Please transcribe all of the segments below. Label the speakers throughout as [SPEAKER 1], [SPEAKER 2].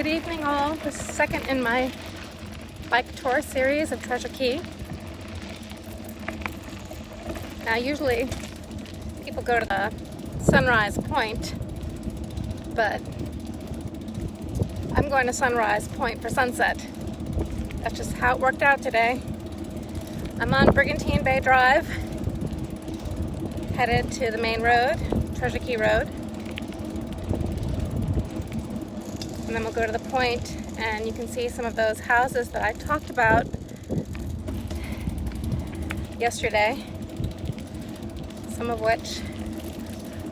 [SPEAKER 1] Good evening all. This is second in my bike tour series of Treasure Key. Now usually people go to the Sunrise Point, but I'm going to Sunrise Point for sunset. That's just how it worked out today. I'm on Brigantine Bay Drive, headed to the main road, Treasure Key Road. And then we'll go to the point and you can see some of those houses that I talked about yesterday, some of which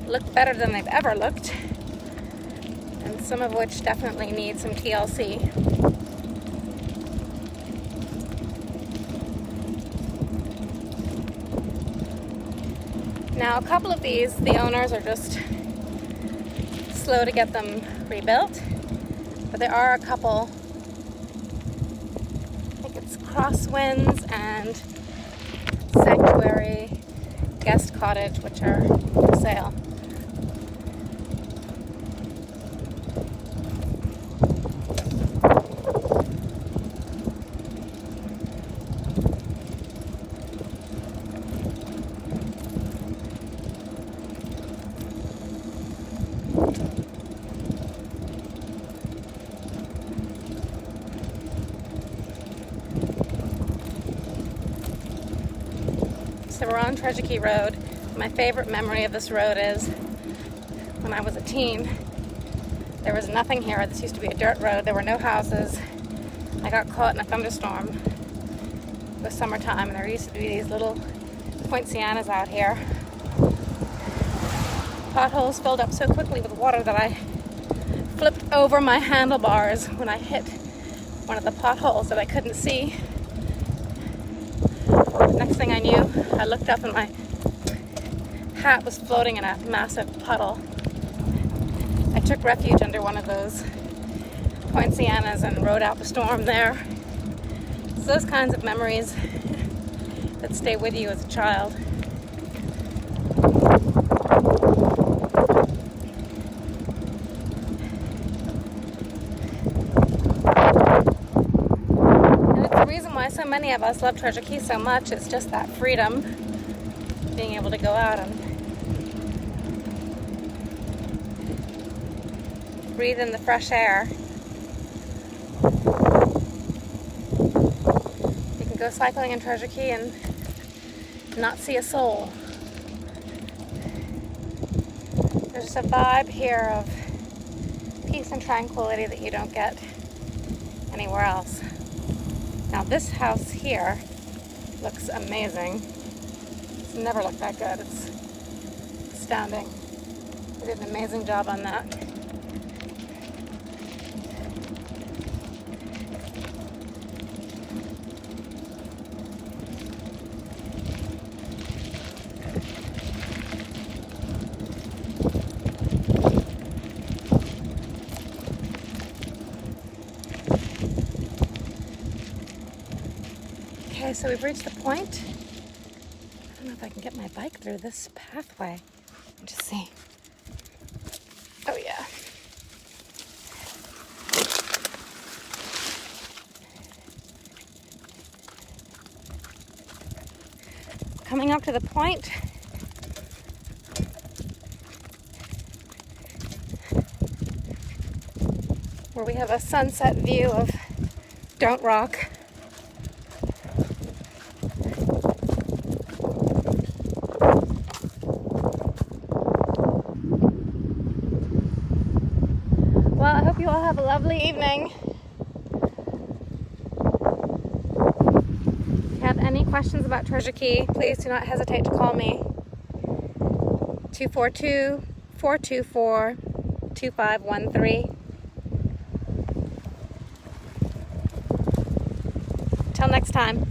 [SPEAKER 1] look better than they've ever looked, and some of which definitely need some TLC. Now a couple of these, the owners are just slow to get them rebuilt. But there are a couple, I think it's Crosswinds and Sanctuary Guest Cottage, which are for sale. So we're on Treasure Key Road. My favorite memory of this road is when I was a teen. There was nothing here. This used to be a dirt road. There were no houses. I got caught in a thunderstorm. It was summertime and there used to be these little poincianas out here. Potholes filled up so quickly with water that I flipped over my handlebars when I hit one of the potholes that I couldn't see. Next thing I knew, I looked up and my hat was floating in a massive puddle. I took refuge under one of those poincianas and rode out the storm there. It's those kinds of memories that stay with you as a child. So many of us love Treasure Key so much. It's just that freedom, being able to go out and breathe in the fresh air. You can go cycling in Treasure Key and not see a soul. There's just a vibe here of peace and tranquility that you don't get anywhere else. Now this house here looks amazing. It's never looked that good. It's astounding. They did an amazing job on that. Okay, so we've reached the point. I don't know if I can get my bike through this pathway. Let me just see. Oh yeah. Coming up to the point. Where we have a sunset view of Don't Rock. Well, I hope you all have a lovely evening. If you have any questions about Treasure Key, please do not hesitate to call me. 242-424-2513. Till next time.